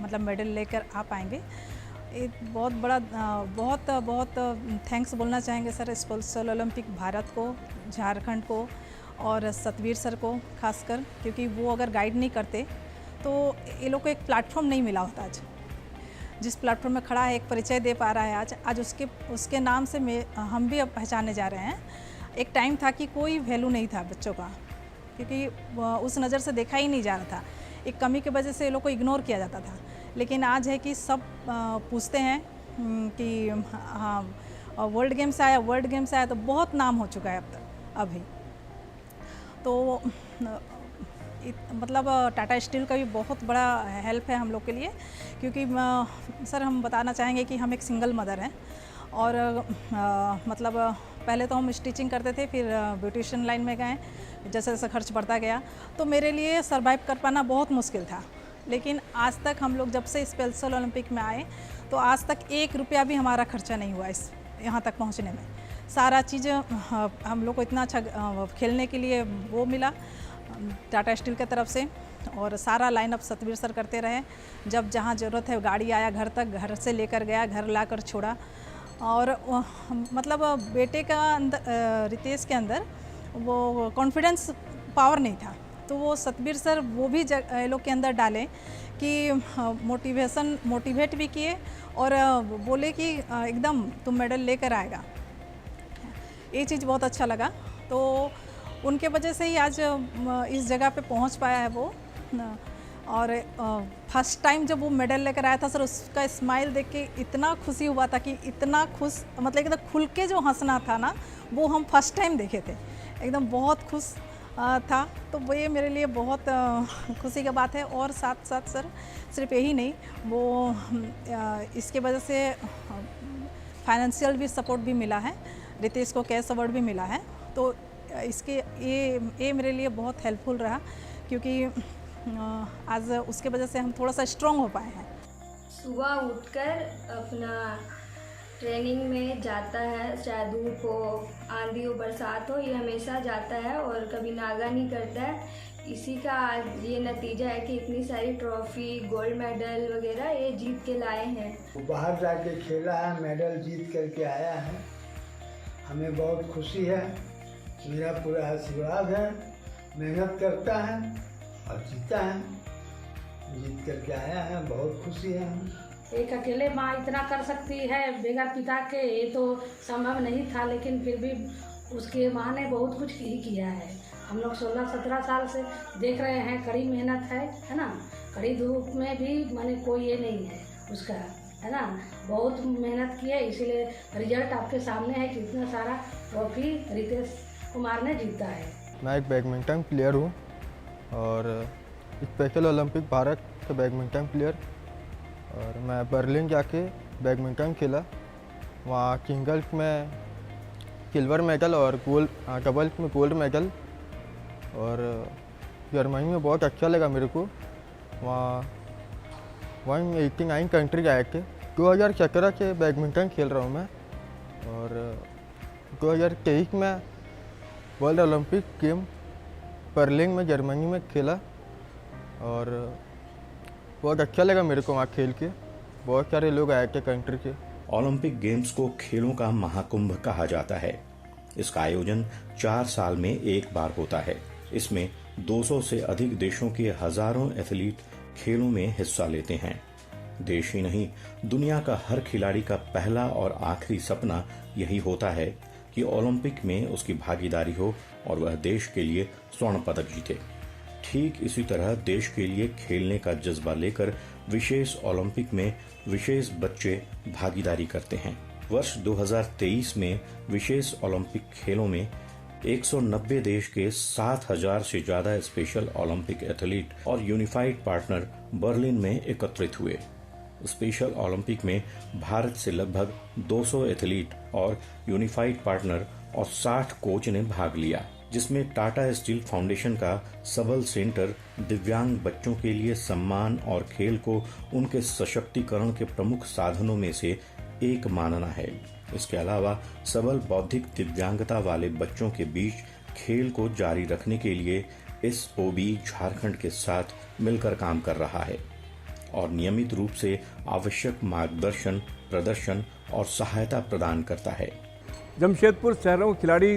मतलब मेडल लेकर आ पाएंगे। एक बहुत बड़ा बहुत थैंक्स बोलना चाहेंगे सर स्पेशल ओलंपिक भारत को, झारखंड को और सतबीर सर को खासकर, क्योंकि वो अगर गाइड नहीं करते तो ये लोग को एक प्लेटफॉर्म नहीं मिला होता। आज जिस प्लेटफॉर्म में खड़ा है, एक परिचय दे पा रहा है आज उसके नाम से हम भी अब पहचाने जा रहे हैं। एक टाइम था कि कोई वैल्यू नहीं था बच्चों का, क्योंकि उस नज़र से देखा ही नहीं जा रहा था। एक कमी की वजह से ये लोग को इग्नोर किया जाता था। लेकिन आज है कि सब पूछते हैं कि हाँ वर्ल्ड गेम से आया तो बहुत नाम हो चुका है अब तक अभी। तो मतलब टाटा स्टील का भी बहुत बड़ा हेल्प है हम लोग के लिए, क्योंकि सर हम बताना चाहेंगे कि हम एक सिंगल मदर हैं। और मतलब पहले तो हम स्टिचिंग करते थे, फिर ब्यूटिशियन लाइन में गए। जैसे जैसे खर्च बढ़ता गया तो मेरे लिए सरवाइव कर पाना बहुत मुश्किल था। लेकिन आज तक हम लोग जब से स्पेशल ओलंपिक में आए तो आज तक 1 रुपया भी हमारा खर्चा नहीं हुआ इस यहाँ तक पहुँचने में। सारा चीज़ हम लोग को इतना अच्छा खेलने के लिए वो मिला टाटा स्टील की तरफ से। और सारा लाइनअप सतबीर सर करते रहे। जब जहाँ ज़रूरत है गाड़ी आया घर तक, घर से लेकर गया, घर लाकर छोड़ा। और मतलब बेटे का अंदर रितेश के अंदर वो कॉन्फिडेंस पावर नहीं था, तो वो सतबीर सर वो भी लोग के अंदर डालें कि मोटिवेट भी किए और बोले कि एकदम तुम मेडल लेकर आएगा। ये चीज़ बहुत अच्छा लगा। तो उनके वजह से ही आज इस जगह पे पहुंच पाया है वो। और फर्स्ट टाइम जब वो मेडल लेकर आया था सर, उसका स्माइल देख के इतना खुशी हुआ था कि इतना खुश, मतलब एकदम खुल के जो हंसना था ना, वो हम फर्स्ट टाइम देखे थे। एकदम बहुत खुश था। तो वो ये मेरे लिए बहुत खुशी की बात है। और साथ साथ सर सिर्फ यही नहीं, वो इसके वजह से फाइनेंशियल भी सपोर्ट भी मिला है। रितेश को कैश अवार्ड भी मिला है। तो इसके ये मेरे लिए बहुत हेल्पफुल रहा, क्योंकि आज उसके वजह से हम थोड़ा सा स्ट्रॉन्ग हो पाए हैं। सुबह उठकर अपना ट्रेनिंग में जाता है, चाहे धूप हो, आंधी हो, बरसात हो, ये हमेशा जाता है और कभी नागा नहीं करता है। इसी का आज ये नतीजा है कि इतनी सारी ट्रॉफी, गोल्ड मेडल वगैरह ये जीत के लाए हैं। वो बाहर जाके खेला है, मेडल जीत करके आया है, हमें बहुत खुशी है। मेरा पूरा आशीर्वाद है, मेहनत करता है और जीता है, जीत करके आया है, बहुत खुशी है हमें। एक अकेले माँ इतना कर सकती है बगैर पिता के, ये तो संभव नहीं था, लेकिन फिर भी उसके माँ ने बहुत कुछ ही किया है। हम लोग 16-17 साल से देख रहे हैं, कड़ी मेहनत है ना, कड़ी धूप में भी माने कोई ये नहीं है उसका, है ना, बहुत मेहनत की है, इसीलिए रिजल्ट आपके सामने है कि इतना सारा ट्रॉफी रितेश कुमार ने जीता है। मैं एक बैडमिंटन प्लेयर हूँ और स्पेशल ओलंपिक भारत के बैडमिंटन प्लेयर, और मैं बर्लिन जाके बैडमिंटन खेला, वहाँ सिंगल्स में सिल्वर मेडल और डबल्स में गोल्ड मेडल, और जर्मनी में बहुत अच्छा लगा मेरे को। वहाँ 189 कंट्री आए थे। 2017 से बैडमिंटन खेल रहा हूँ मैं, और 2023 में वर्ल्ड ओलंपिक गेम बर्लिन में जर्मनी में खेला, और बहुत अच्छा लगा मेरे को वहाँ खेल के। बहुत सारे लोग आए थे कंट्री के। ओलंपिक गेम्स को खेलों का महाकुंभ कहा जाता है। इसका आयोजन 4 साल में एक बार होता है। इसमें 200 से अधिक देशों के हजारों एथलीट खेलों में हिस्सा लेते हैं। देश ही नहीं, दुनिया का हर खिलाड़ी का पहला और आखिरी सपना यही होता है कि ओलंपिक में उसकी भागीदारी हो और वह देश के लिए स्वर्ण पदक जीते। ठीक इसी तरह देश के लिए खेलने का जज्बा लेकर विशेष ओलंपिक में विशेष बच्चे भागीदारी करते हैं। वर्ष 2023 में विशेष ओलंपिक खेलों में 190 देश के 7000 से ज्यादा स्पेशल ओलंपिक एथलीट और यूनिफाइड पार्टनर बर्लिन में एकत्रित हुए। स्पेशल ओलंपिक में भारत से लगभग 200 एथलीट और यूनिफाइड पार्टनर और 60 कोच ने भाग लिया, जिसमें टाटा स्टील फाउंडेशन का सबल सेंटर दिव्यांग बच्चों के लिए सम्मान और खेल को उनके सशक्तिकरण के प्रमुख साधनों में से एक मानना है। इसके अलावा सबल बौद्धिक दिव्यांगता वाले बच्चों के बीच खेल को जारी रखने के लिए SOB झारखंड के साथ मिलकर काम कर रहा है और नियमित रूप से आवश्यक मार्गदर्शन, प्रदर्शन और सहायता प्रदान करता है। जमशेदपुर शहरों के खिलाड़ी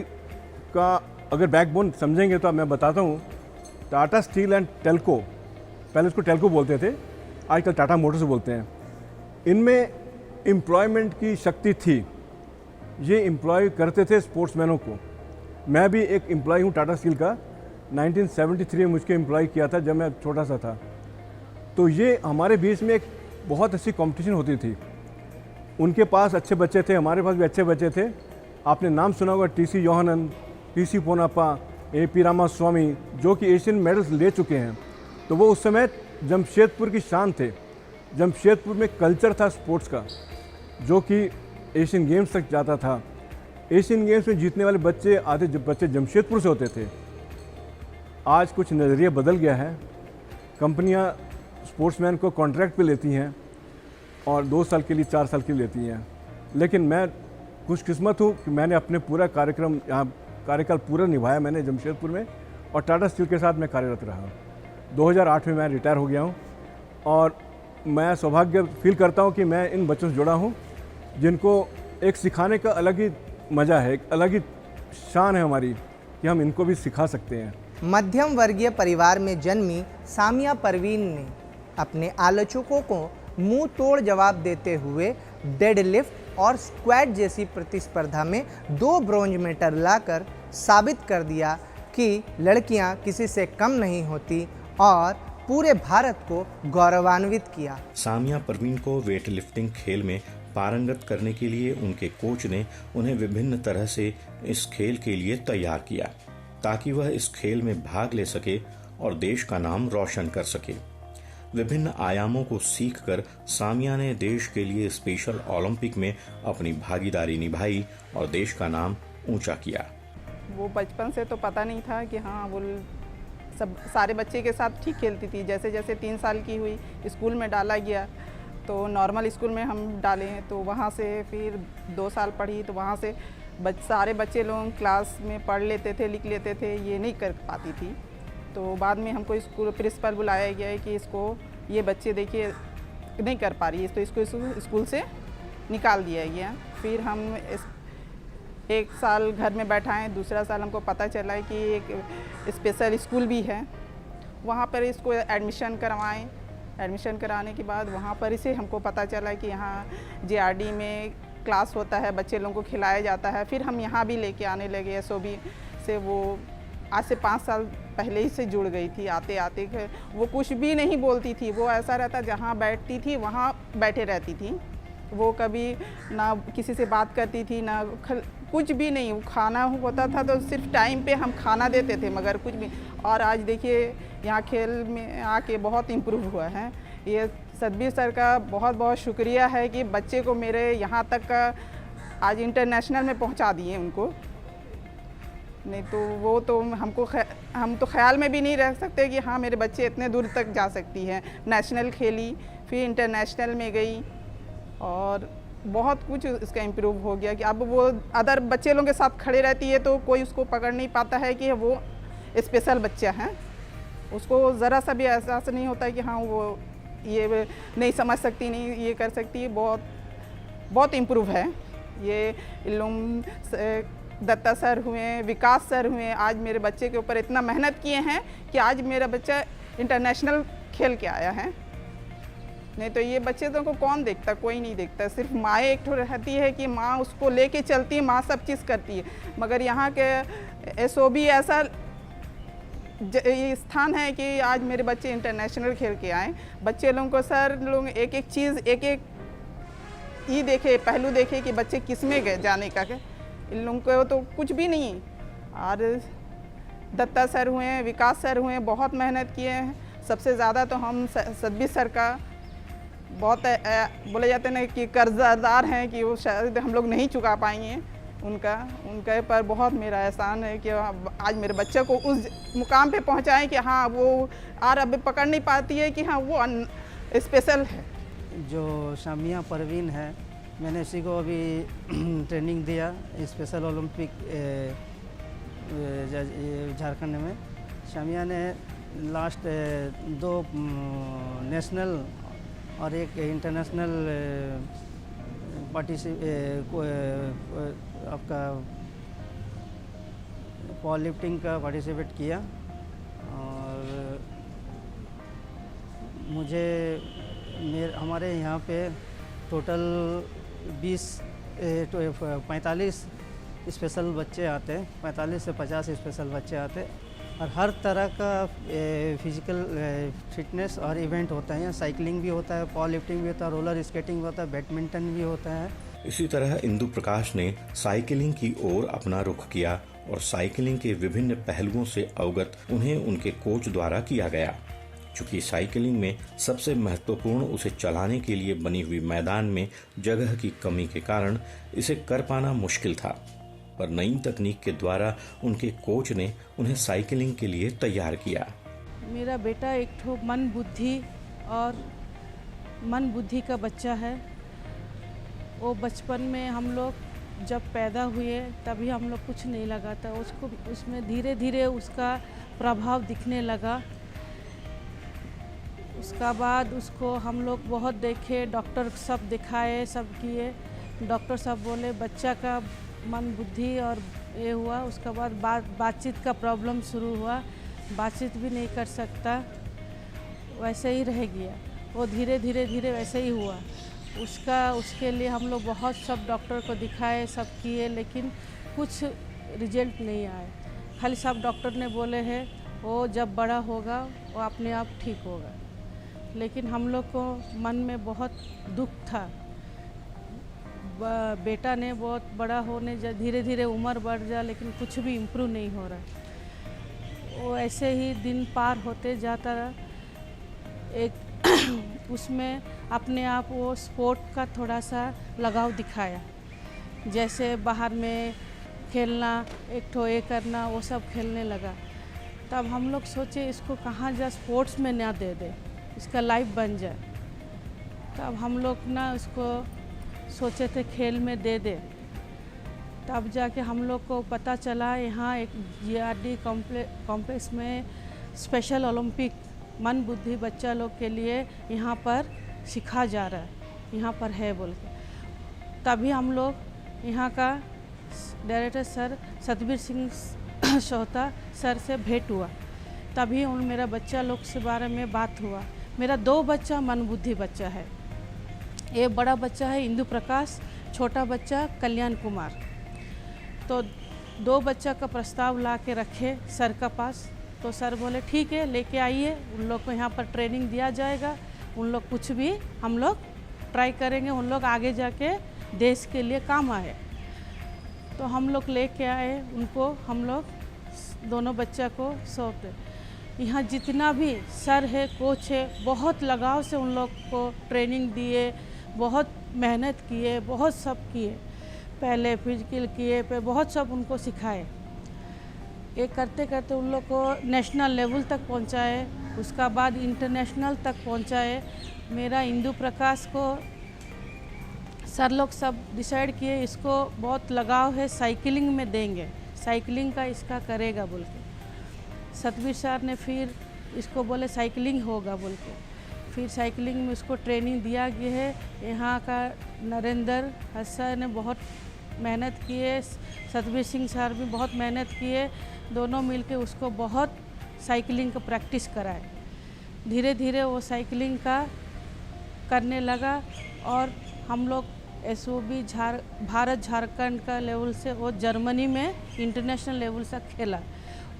का अगर बैकबोन समझेंगे तो मैं बताता हूँ, टाटा स्टील एंड टेल्को, पहले इसको टेल्को बोलते थे, आजकल टाटा मोटर्स बोलते हैं। इनमें एम्प्लॉयमेंट की शक्ति थी, ये एम्प्लॉय करते थे स्पोर्ट्समैनों को। मैं भी एक एम्प्लॉय हूँ टाटा स्टील का, 1973 में मुझको एम्प्लॉय किया था जब मैं छोटा सा था। तो ये हमारे बीच में एक बहुत अच्छी कंपटीशन होती थी। उनके पास अच्छे बच्चे थे, हमारे पास भी अच्छे बच्चे थे। आपने नाम सुना होगा TC Yohannan, PC Ponnappa, AP Ramaswamy, जो कि एशियन मेडल्स ले चुके हैं। तो वो उस समय जमशेदपुर की शान थे। जमशेदपुर में कल्चर था स्पोर्ट्स का, जो कि एशियन गेम्स तक जाता था। एशियन गेम्स में जीतने वाले बच्चे, आधे बच्चे जमशेदपुर से होते थे। आज कुछ नज़रिया बदल गया है। कंपनियां स्पोर्ट्समैन को कॉन्ट्रैक्ट पे लेती हैं और 2 साल के लिए, 4 साल के लिए लेती हैं। लेकिन मैं खुशकिस्मत हूँ कि मैंने अपने पूरा कार्यकाल पूरा निभाया मैंने जमशेदपुर में, और टाटा स्टील के साथ मैं कार्यरत रहा। 2008 में मैं रिटायर हो गया हूँ और मैं सौभाग्य फील करता हूँ कि मैं इन बच्चों से जुड़ा हूँ, जिनको एक सिखाने का अलग ही मज़ा है, एक अलग ही शान है हमारी कि हम इनको भी सिखा सकते हैं। मध्यम वर्गीय परिवार में जन्मी सामिया परवीन ने अपने आलोचकों को मुंह तोड़ जवाब देते हुए डेडलिफ्ट और स्क्वाट जैसी प्रतिस्पर्धा में 2 ब्रॉन्ज मेडल लाकर साबित कर दिया कि लड़कियां किसी से कम नहीं होती और पूरे भारत को गौरवान्वित किया। सामिया परवीन को वेट लिफ्टिंग खेल में पारंगत करने के लिए उनके कोच ने उन्हें विभिन्न तरह से इस खेल के लिए तैयार किया, ताकि वह इस खेल में भाग ले सके और देश का नाम रोशन कर सके। विभिन्न आयामों को सीखकर सामिया ने देश के लिए स्पेशल ओलंपिक में अपनी भागीदारी निभाई और देश का नाम ऊंचा किया। वो बचपन से तो पता नहीं था कि हाँ वो सब सारे बच्चे के साथ ठीक खेलती थी। जैसे जैसे 3 साल की हुई, स्कूल में डाला गया तो नॉर्मल स्कूल में हम डाले हैं, तो वहाँ से फिर 2 साल पढ़ी, तो वहाँ से सारे बच्चे लोग क्लास में पढ़ लेते थे, लिख लेते थे, ये नहीं कर पाती थी। तो बाद में हमको स्कूल प्रिंसिपल बुलाया गया है कि इसको, ये बच्चे देखिए नहीं कर पा रही है, तो इसको स्कूल से निकाल दिया गया। फिर हम 1 साल घर में बैठाएँ, दूसरा साल हमको पता चला है कि एक स्पेशल स्कूल भी है, वहाँ पर इसको एडमिशन करवाएं। एडमिशन कराने के बाद वहाँ पर इसे हमको पता चला कि यहाँ JRD में क्लास होता है, बच्चे लोगों को खिलाया जाता है। फिर हम यहाँ भी लेके आने लगे। SOB से वो आज से 5 साल पहले ही से जुड़ गई थी। आते आते वो कुछ भी नहीं बोलती थी, वो ऐसा रहता जहाँ बैठती थी वहाँ बैठे रहती थी। वो कभी ना किसी से बात करती थी, ना कुछ भी नहीं। खाना होता था तो सिर्फ टाइम पे हम खाना देते थे, मगर कुछ भी। और आज देखिए यहाँ खेल में आके बहुत इम्प्रूव हुआ है। ये सतबीर सर का बहुत बहुत शुक्रिया है कि बच्चे को मेरे यहाँ तक का आज इंटरनेशनल में पहुँचा दिए उनको। नहीं तो वो तो हम तो ख्याल में भी नहीं रह सकते कि हाँ मेरे बच्चे इतने दूर तक जा सकती हैं। नेशनल खेली, फिर इंटरनेशनल में गई, और बहुत कुछ इसका इम्प्रूव हो गया कि अब वो अदर बच्चे लोगों के साथ खड़े रहती है तो कोई उसको पकड़ नहीं पाता है कि वो स्पेशल बच्चा है। उसको ज़रा सा भी एहसास नहीं होता है कि हाँ वो ये नहीं समझ सकती, नहीं ये कर सकती। बहुत इम्प्रूव है ये। दत्ता सर हुए, विकास सर हुए, आज मेरे बच्चे के ऊपर इतना मेहनत किए हैं कि आज मेरा बच्चा इंटरनेशनल खेल के आया है। नहीं तो ये बच्चे तो को कौन देखता, कोई नहीं देखता। सिर्फ माँ एक ठो रहती है कि माँ उसको लेके चलती है, माँ सब चीज़ करती है। मगर यहाँ के SOB ऐसा स्थान है कि आज मेरे बच्चे इंटरनेशनल खेल के आए। बच्चे लोगों को सर लोग एक एक चीज़, एक एक ये देखे, पहलू देखे कि बच्चे किस में गए जाने का। इन लोगों को तो कुछ भी नहीं। और दत्ता सर हुए, विकास सर हुए, बहुत मेहनत किए हैं। सबसे ज़्यादा तो हम सतबीर सर का बहुत बोले जाते हैं ना कि कर्जदार हैं कि वो शायद हम लोग नहीं चुका पाएंगे। उनके पर बहुत मेरा एहसान है कि आज मेरे बच्चे को उस मुकाम पे पहुंचाएं कि हाँ वो और अब पकड़ नहीं पाती है कि हाँ वो स्पेशल है। जो शामिया परवीन है, मैंने इसी को अभी ट्रेनिंग दिया स्पेशल ओलंपिक झारखंड में। शामिया ने लास्ट 2 नेशनल और एक इंटरनेशनल आपका पावर लिफ्टिंग का पार्टिसिपेट किया। और हमारे यहाँ पे टोटल 45 स्पेशल बच्चे आते हैं, 45 से 50 स्पेशल बच्चे आते हैं। और हर तरह का फिजिकल फिटनेस और इवेंट होता है। यहाँ साइकिलिंग भी होता है, पावर लिफ्टिंग भी होता है, रोलर स्केटिंग भी होता है, बैडमिंटन भी होता है। इसी तरह इंदु प्रकाश ने साइकिलिंग की ओर अपना रुख किया और साइकिलिंग के विभिन्न पहलुओं से अवगत उन्हें उनके कोच द्वारा किया गया। चूंकि साइकिलिंग में सबसे महत्वपूर्ण उसे चलाने के लिए बनी हुई मैदान में जगह की कमी के कारण इसे कर पाना मुश्किल था, पर नई तकनीक के द्वारा उनके कोच ने उन्हें साइकिलिंग के लिए तैयार किया। मेरा बेटा एक ठो मन बुद्धि का बच्चा है। वो बचपन में हम लोग जब पैदा हुए तभी हम लोग कुछ नहीं लगा था, उसमें धीरे धीरे उसका प्रभाव दिखने लगा। उसका बाद उसको हम लोग बहुत देखे, डॉक्टर सब दिखाए, सब किए। डॉक्टर सब बोले बच्चा का मन बुद्धि और ये हुआ। उसके बाद बातचीत का प्रॉब्लम शुरू हुआ, बातचीत भी नहीं कर सकता, वैसे ही रह गया। वो धीरे धीरे वैसे ही हुआ। उसके लिए हम लोग बहुत सब डॉक्टर को दिखाए, सब किए, लेकिन कुछ रिजल्ट नहीं आए। खाली सब डॉक्टर ने बोले हैं वो जब बड़ा होगा वो अपने आप ठीक होगा। लेकिन हम लोग को मन में बहुत दुख था। बेटा ने बहुत बड़ा होने धीरे धीरे उम्र बढ़ जा, लेकिन कुछ भी इम्प्रूव नहीं हो रहा। वो ऐसे ही दिन पार होते जाता रहा। एक उसमें अपने आप वो स्पोर्ट का थोड़ा सा लगाव दिखाया, जैसे बाहर में खेलना, एक ठो ये करना, वो सब खेलने लगा। तब हम लोग सोचे इसको कहाँ जा स्पोर्ट्स में ना दे दे, इसका लाइफ बन जाए। तब हम लोग ना उसको सोचे थे खेल में दे दे। तब जाके हम लोग को पता चला यहाँ एक GRD कॉम्प्लेक्स में स्पेशल ओलंपिक मन बुद्धि बच्चा लोग के लिए यहाँ पर सिखा जा रहा है, यहाँ पर है बोल के। तभी हम लोग यहाँ का director sir Satbir Singh Sohta sir से भेंट हुआ, तभी उन मेरा बच्चा लोग से बारे में बात हुआ। मेरा 2 बच्चा मन बुद्धि बच्चा है, एक बड़ा बच्चा है इंदु प्रकाश, छोटा बच्चा कल्याण कुमार। तो 2 बच्चा का प्रस्ताव ला के रखे सर का पास, तो सर बोले ठीक है लेके आइए, उन लोग को यहाँ पर ट्रेनिंग दिया जाएगा, उन लोग कुछ भी हम लोग ट्राई करेंगे, उन लोग आगे जाके देश के लिए काम आए। तो हम लोग लेके आए उनको, हम लोग दोनों बच्चा को सौंपे। यहाँ जितना भी सर है कोच है बहुत लगाव से उन लोग को ट्रेनिंग दिए, बहुत मेहनत किए, बहुत सब किए, पहले फिजिकल किए, पे बहुत सब उनको सिखाए। ये करते करते उन लोग को नेशनल लेवल तक पहुँचाए, उसका बाद इंटरनेशनल तक पहुँचाए। मेरा इंदु प्रकाश को सर लोग सब डिसाइड किए इसको बहुत लगाव है, साइकिलिंग में देंगे, साइकिलिंग का इसका करेगा बोल के। सतबीर सर ने फिर इसको बोले साइकिलिंग होगा बोल के, फिर साइकिलिंग में उसको ट्रेनिंग दिया गया है। यहाँ का नरेंद्र हस्सा ने बहुत मेहनत किए, सतबीर सिंह सर भी बहुत मेहनत किए, दोनों मिलके उसको बहुत साइकिलिंग का प्रैक्टिस कराए। धीरे धीरे वो साइकिलिंग का करने लगा और हम लोग SOB भारत झारखंड का लेवल से वो जर्मनी में इंटरनेशनल लेवल से खेला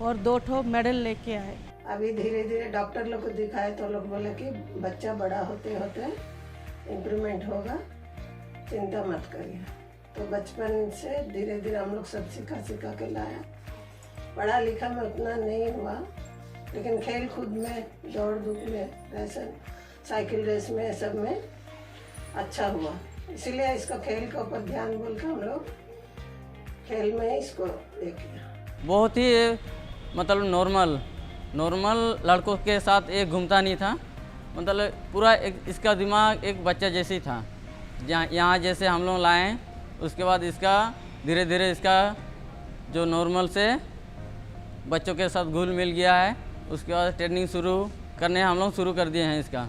और 2 मेडल लेके आए। अभी धीरे धीरे डॉक्टर लोग को दिखाए तो लोग बोले कि बच्चा बड़ा होते होते इम्प्रूवमेंट होगा, चिंता मत करिए। तो बचपन से धीरे धीरे हम लोग सब सिखा के लाया। पढ़ा लिखा में उतना नहीं हुआ, लेकिन खेल कूद में, दौड़ धूप में, ऐसे साइकिल रेस में सब में अच्छा हुआ। इसीलिए इसको खेल के ऊपर ध्यान बोल के हम लोग खेल में इसको देखे। बहुत ही मतलब नॉर्मल लड़कों के साथ एक घूमता नहीं था, मतलब पूरा इसका दिमाग एक बच्चा जैसे ही था। यहाँ जैसे हम लोग लाएँ, उसके बाद इसका धीरे धीरे इसका जो नॉर्मल से बच्चों के साथ घुल मिल गया है। उसके बाद ट्रेनिंग शुरू करने हम लोग शुरू कर दिए हैं इसका।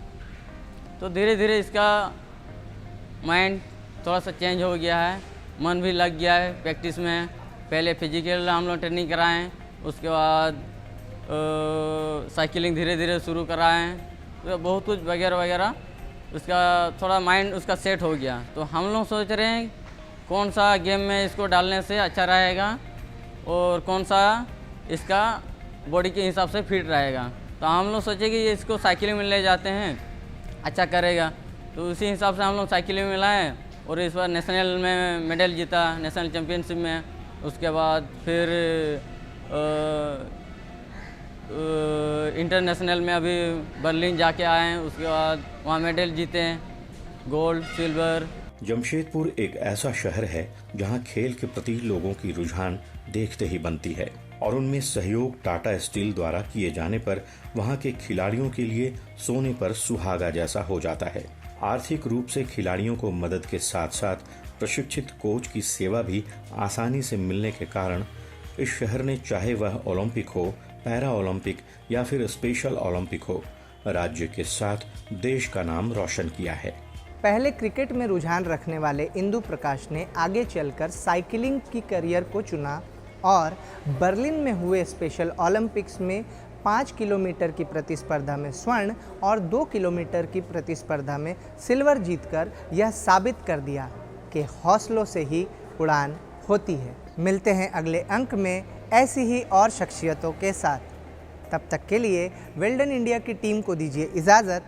तो धीरे धीरे इसका माइंड थोड़ा सा चेंज हो गया है, मन भी लग गया है प्रैक्टिस में। पहले फिजिकल हम लोग ट्रेनिंग कराएँ, उसके बाद साइकिलिंग धीरे धीरे शुरू कराएँ, तो बहुत कुछ वगैरह वगैरह उसका थोड़ा माइंड उसका सेट हो गया। तो हम लोग सोच रहे हैं कौन सा गेम में इसको डालने से अच्छा रहेगा और कौन सा इसका बॉडी के हिसाब से फिट रहेगा। तो हम लोग सोचे कि इसको साइकिलिंग में ले जाते हैं, अच्छा करेगा। तो उसी हिसाब से हम लोग साइकिलिंग में लाए और इस बार नेशनल में मेडल जीता, नेशनल चैम्पियनशिप में। उसके बाद फिर इंटरनेशनल में अभी बर्लिन जाके आए हैं, उसके बाद वहाँ मेडल जीते हैं, गोल्ड, सिल्वर। जमशेदपुर एक ऐसा शहर है जहां खेल के प्रति लोगों की रुझान देखते ही बनती है और उनमें सहयोग टाटा स्टील द्वारा किए जाने पर वहां के खिलाड़ियों के लिए सोने पर सुहागा जैसा हो जाता है। आर्थिक रूप से खिलाड़ियों को मदद के साथ साथ प्रशिक्षित कोच की सेवा भी आसानी से मिलने के कारण इस शहर ने, चाहे वह ओलंपिक हो, पैरा ओलंपिक या फिर स्पेशल ओलंपिक हो, राज्य के साथ देश का नाम रोशन किया है। पहले क्रिकेट में रुझान रखने वाले इंदु प्रकाश ने आगे चलकर साइकिलिंग की करियर को चुना और बर्लिन में हुए स्पेशल ओलंपिक्स में 5 किलोमीटर की प्रतिस्पर्धा में स्वर्ण और 2 किलोमीटर की प्रतिस्पर्धा में सिल्वर जीतकर यह साबित कर दिया कि हौसलों से ही उड़ान होती है। मिलते हैं अगले अंक में ऐसी ही और शख्सियतों के साथ। तब तक के लिए वेल्डन इंडिया की टीम को दीजिए इजाज़त।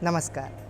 नमस्कार।